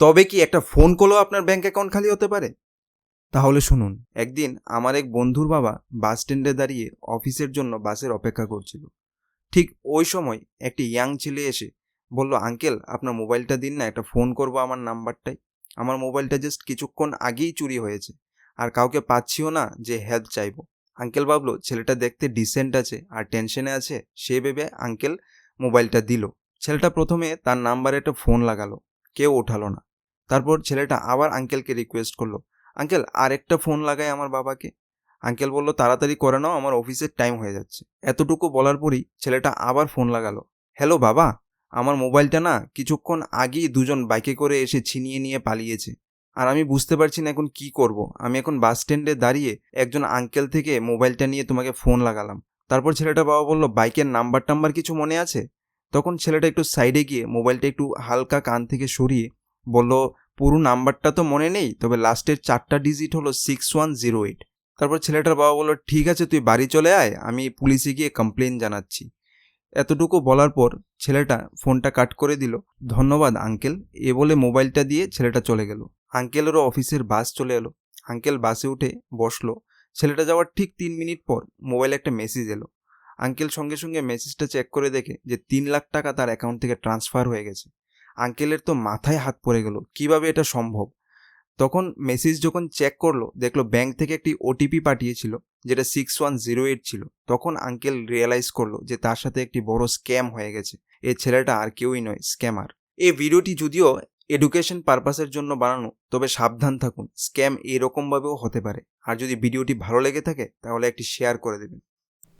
তবে কি একটা ফোন কলও আপনার ব্যাংক অ্যাকাউন্ট খালি হতে পারে? তাহলে শুনুন, একদিন আমার এক বন্ধুর বাবা বাস স্ট্যান্ডে দাঁড়িয়ে অফিসের জন্য বাসের অপেক্ষা করছিল। ঠিক ওই সময় একটি ইয়াং ছেলে এসে বলল, আঙ্কেল আপনার মোবাইলটা দিন না, একটা ফোন করব আমার নাম্বারটাই। আমার মোবাইলটা জাস্ট কিছুক্ষণ আগেই চুরি হয়েছে, আর কাউকে পাচ্ছিও না যে হেল্প চাইবো। আঙ্কেল ভাবলো ছেলেটা দেখতে ডিসেন্ট আছে আর টেনশনে আছে, সে ভেবে আঙ্কেল মোবাইলটা দিল। ছেলেটা প্রথমে তার নাম্বারে একটা ফোন লাগালো, কেউ ওঠালো না। তারপর ছেলেটা আবার আঙ্কেলকে রিকোয়েস্ট করলো, আঙ্কেল আর একটা ফোন লাগাই আমার বাবাকে। আঙ্কেল বলল, তাড়াতাড়ি করে নাও, আমার অফিসের টাইম হয়ে যাচ্ছে। এতটুকু বলার পরই ছেলেটা আবার ফোন লাগালো, হ্যালো বাবা, আমার মোবাইলটা না কিছুক্ষণ আগেই দুজন বাইকে করে এসে ছিনিয়ে নিয়ে পালিয়েছে, আর আমি বুঝতে পারছি না এখন কি করব। আমি এখন বাস স্ট্যান্ডে দাঁড়িয়ে একজন আঙ্কেল থেকে মোবাইলটা নিয়ে তোমাকে ফোন লাগালাম। তারপর ছেলেটা বাবা বলল, বাইকের নাম্বার টাম্বার কিছু মনে আছে? তখন ছেলেটা একটু সাইডে গিয়ে মোবাইলটা একটু হালকা কান থেকে সরিয়ে বলল, পুরো নাম্বারটা তো মনে নেই, তবে লাস্টের 4টা ডিজিট হলো 6108। তারপর ছেলেটার বাবা বলল, ঠিক আছে তুই বাড়ি চলে আয়, আমি পুলিশে গিয়ে কমপ্লেন জানাচ্ছি। এতটুকু বলার পর ছেলেটা ফোনটা কাট করে দিল। ধন্যবাদ আঙ্কেল, এ বলে মোবাইলটা দিয়ে ছেলেটা চলে গেল। আঙ্কেলেরও অফিসের বাস চলে এলো। আঙ্কেল বাসে উঠে বসলো। ছেলেটা যাওয়ার ঠিক 3 মিনিট পর মোবাইলে একটা মেসেজ এলো। আঙ্কেল সঙ্গে সঙ্গে মেসেজটা চেক করে দেখে যে 3 লাখ টাকা তার অ্যাকাউন্ট থেকে ট্রান্সফার হয়ে গেছে। আঙ্কেলের তো মাথায় হাত পড়ে গেল, কিভাবে এটা সম্ভব। তখন মেসেজ যখন চেক করলো, দেখলো ব্যাংক থেকে একটি ওটিপি পাঠিয়েছিল, যেটা 6108 ছিল। তখন আঙ্কেল রিয়েলাইজ করলো যে তার সাথে একটি বড় স্ক্যাম হয়ে গেছে। এই ছেলেটা আর কেউই নয়, স্ক্যামার। এই ভিডিওটি যদিও এডুকেশন পারপাসের জন্য বানানো, তবে সাবধান থাকুন, স্ক্যাম এরকমভাবেও হতে পারে। আর যদি ভিডিওটি ভালো লেগে থাকে তাহলে একটি শেয়ার করে দেবেন।